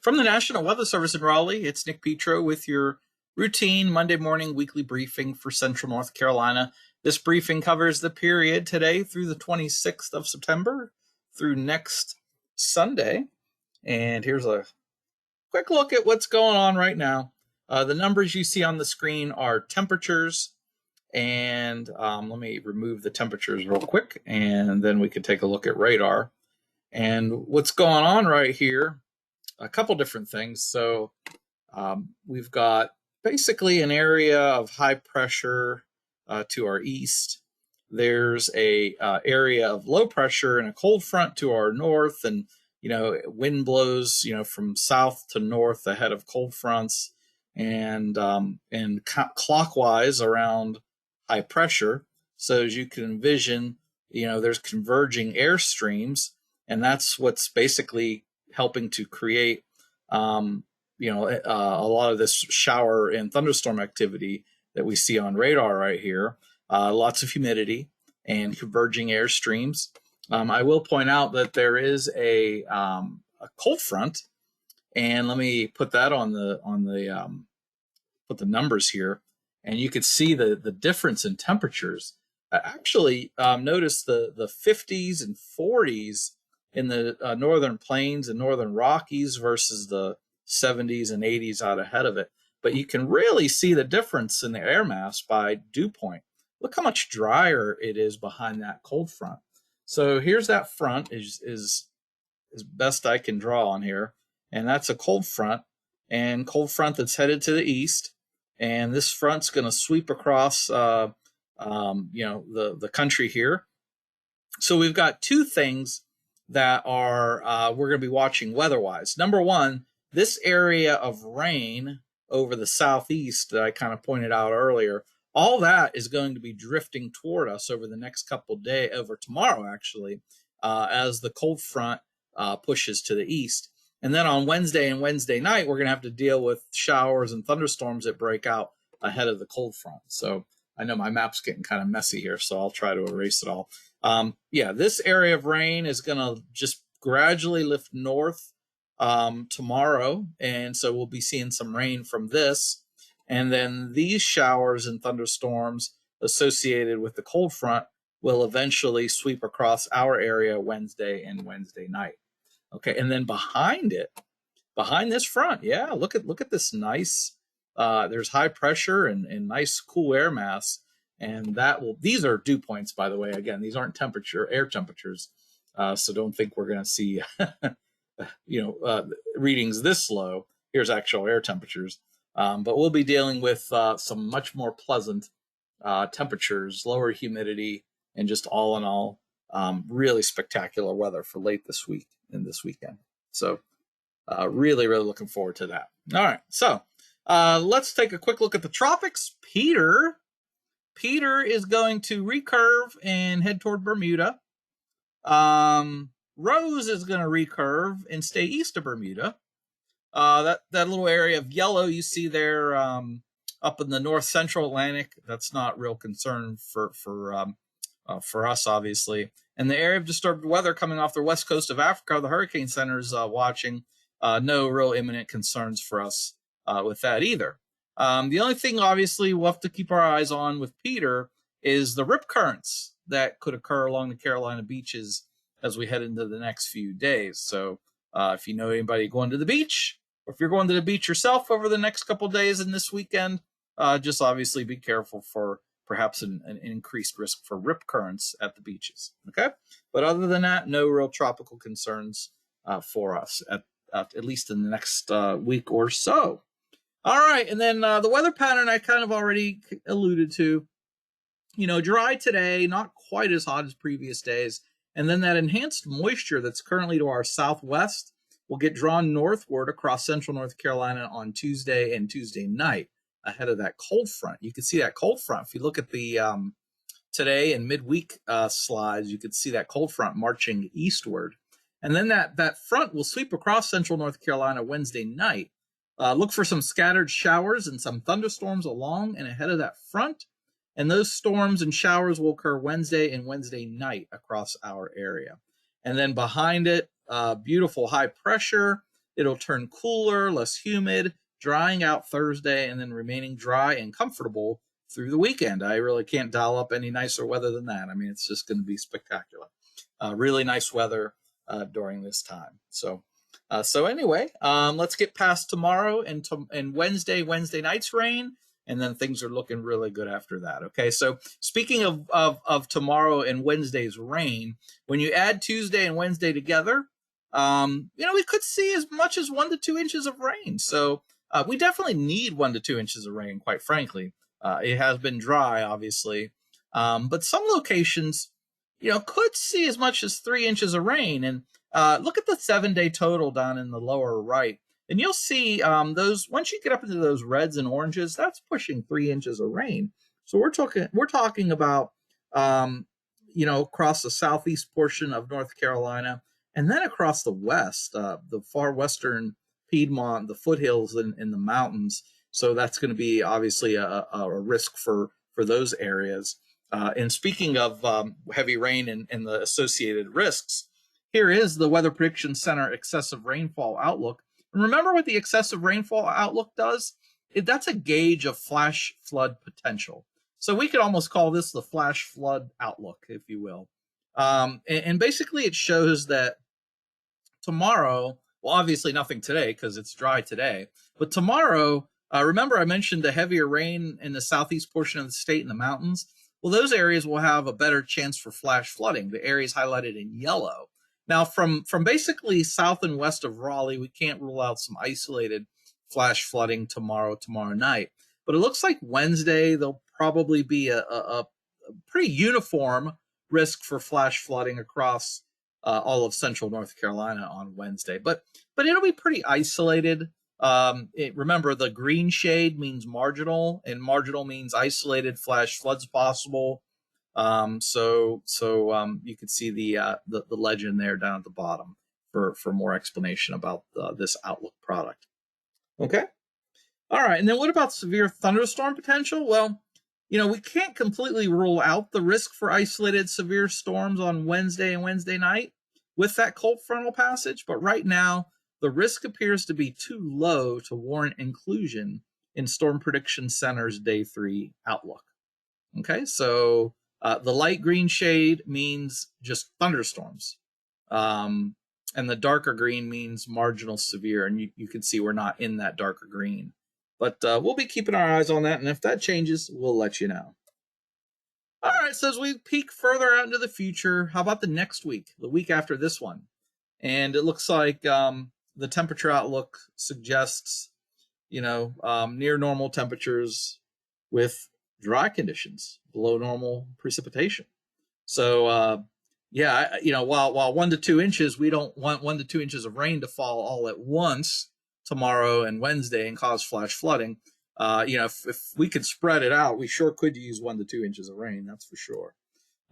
From the National Weather Service in Raleigh, it's Nick Petro with your routine Monday morning weekly briefing for Central North Carolina. This briefing covers the period today through the 26th of September through next Sunday. And here's a quick look at what's going on right now. The numbers you see on the screen are temperatures. And let me remove the temperatures real quick, and then we can take a look at radar. And what's going on right here, a couple different things. So we've got basically an area of high pressure to our east. There's a area of low pressure and a cold front to our north, and wind blows from south to north ahead of cold fronts, and clockwise around high pressure. So as you can envision, there's converging air streams, and that's what's basically helping to create a lot of this shower and thunderstorm activity that we see on radar right here. Lots of humidity and converging air streams. I will point out that there is a cold front, and let me put that put the numbers here, and you could see the difference in temperatures. Actually, notice the 50s and 40s in the northern plains and northern Rockies versus the 70s and 80s out ahead of it. But you can really see the difference in the air mass by dew point. Look how much drier it is behind that cold front. So here's that front is best I can draw on here, and that's a cold front that's headed to the east. And this front's going to sweep across, the country here. So we've got two things that are we're going to be watching weather-wise. Number one, this area of rain over the southeast that I kind of pointed out earlier, all that is going to be drifting toward us over the next couple of days, over tomorrow actually, as the cold front pushes to the east. And then on Wednesday and Wednesday night, we're going to have to deal with showers and thunderstorms that break out ahead of the cold front. So I know my map's getting kind of messy here, so I'll try to erase it all. This area of rain is going to just gradually lift north tomorrow. And so we'll be seeing some rain from this. And then these showers and thunderstorms associated with the cold front will eventually sweep across our area Wednesday and Wednesday night. Okay, and then behind this front, look at this nice, there's high pressure and nice cool air mass, and these are dew points, by the way. Again, these aren't air temperatures, so don't think we're going to see, readings this low. Here's actual air temperatures, but we'll be dealing with some much more pleasant temperatures, lower humidity, and just all in all, really spectacular weather for late this week and this weekend. So really looking forward to that. All right, so let's take a quick look at the tropics. Peter is going to recurve and head toward Bermuda. Rose is going to recurve and stay east of Bermuda. That little area of yellow you see there up in the north central Atlantic, that's not real concern for us, obviously. And the area of disturbed weather coming off the west coast of Africa, the Hurricane Center is watching. No real imminent concerns for us with that either. The only thing, obviously, we'll have to keep our eyes on with Peter is the rip currents that could occur along the Carolina beaches as we head into the next few days. So if you know anybody going to the beach, or if you're going to the beach yourself over the next couple of days and this weekend, just obviously be careful for perhaps an increased risk for rip currents at the beaches. Okay, but other than that, no real tropical concerns for us at least in the next week or so. All right, and then the weather pattern I kind of already alluded to. Dry today, not quite as hot as previous days, and then that enhanced moisture that's currently to our southwest will get drawn northward across central North Carolina on Tuesday and Tuesday night, ahead of that cold front. You can see that cold front. If you look at the today and midweek slides, you could see that cold front marching eastward. And then that front will sweep across central North Carolina Wednesday night. Look for some scattered showers and some thunderstorms along and ahead of that front. And those storms and showers will occur Wednesday and Wednesday night across our area. And then behind it, beautiful high pressure It'll turn cooler, less humid, drying out Thursday, and then remaining dry and comfortable through the weekend. I really can't dial up any nicer weather than that. I mean, it's just going to be spectacular. Really nice weather during this time. So anyway, let's get past tomorrow and Wednesday night's rain, and then things are looking really good after that. Okay, so speaking of tomorrow and Wednesday's rain, when you add Tuesday and Wednesday together, we could see as much as 1 to 2 inches of rain. So we definitely need 1 to 2 inches of rain, quite frankly. It has been dry, obviously, but some locations, could see as much as 3 inches of rain. And look at the 7-day total down in the lower right, and you'll see those. Once you get up into those reds and oranges, that's pushing 3 inches of rain. So we're talking about across the southeast portion of North Carolina, and then across the west, the far western Piedmont, the foothills in the mountains. So that's going to be obviously a risk for those areas. And speaking of heavy rain and the associated risks, here is the Weather Prediction Center excessive rainfall outlook. And remember what the excessive rainfall outlook does? That's a gauge of flash flood potential. So we could almost call this the flash flood outlook, if you will. And basically it shows that tomorrow, well, obviously nothing today because it's dry today, but tomorrow, remember I mentioned the heavier rain in the southeast portion of the state and the mountains? Well, those areas will have a better chance for flash flooding, the areas highlighted in yellow. Now, from basically south and west of Raleigh, we can't rule out some isolated flash flooding tomorrow night. But it looks like Wednesday, there'll probably be a pretty uniform risk for flash flooding across all of central North Carolina on Wednesday. But it'll be pretty isolated. Remember, the green shade means marginal, and marginal means isolated flash floods possible. So you can see the legend there down at the bottom for more explanation about this outlook product. Okay. All right. And then what about severe thunderstorm potential? Well, we can't completely rule out the risk for isolated severe storms on Wednesday and Wednesday night with that cold frontal passage. But right now, the risk appears to be too low to warrant inclusion in Storm Prediction Center's Day 3 outlook. Okay, so the light green shade means just thunderstorms. And the darker green means marginal severe. And you can see we're not in that darker green. But we'll be keeping our eyes on that. And if that changes, we'll let you know. All right, so as we peek further out into the future, how about the next week, the week after this one? And it looks like the temperature outlook suggests, near normal temperatures with dry conditions, below normal precipitation. So, while 1 to 2 inches, we don't want 1 to 2 inches of rain to fall all at once tomorrow and Wednesday and cause flash flooding. If we could spread it out, we sure could use 1 to 2 inches of rain, that's for sure.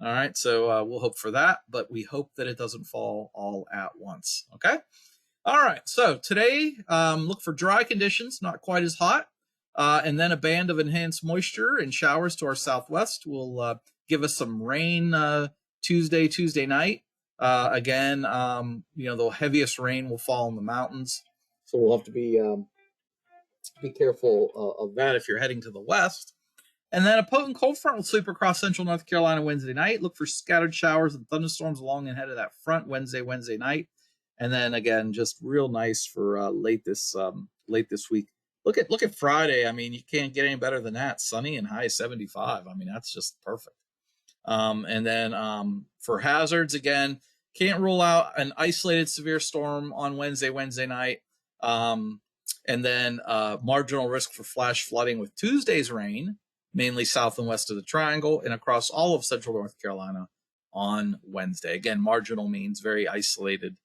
All right, so we'll hope for that, but we hope that it doesn't fall all at once, okay? All right, so today, look for dry conditions, not quite as hot, and then a band of enhanced moisture and showers to our southwest will give us some rain Tuesday night. Again, the heaviest rain will fall in the mountains, so we'll have to be careful of that if you're heading to the west. And then a potent cold front will sweep across central North Carolina Wednesday night. Look for scattered showers and thunderstorms along and ahead of that front Wednesday night. And then again, just real nice for late this week. Look at Friday. I mean, you can't get any better than that. Sunny and high 75. I mean, that's just perfect. And then for hazards, again, can't rule out an isolated severe storm on Wednesday night. And then marginal risk for flash flooding with Tuesday's rain, mainly south and west of the triangle and across all of central North Carolina on Wednesday. Again, marginal means very isolated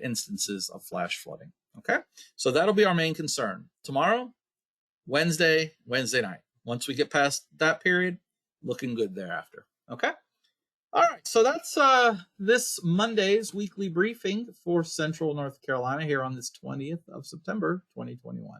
instances of flash flooding. Okay, so that'll be our main concern. Tomorrow, Wednesday night. Once we get past that period, looking good thereafter. Okay. All right, so that's this Monday's weekly briefing for Central North Carolina here on this 20th of September, 2021.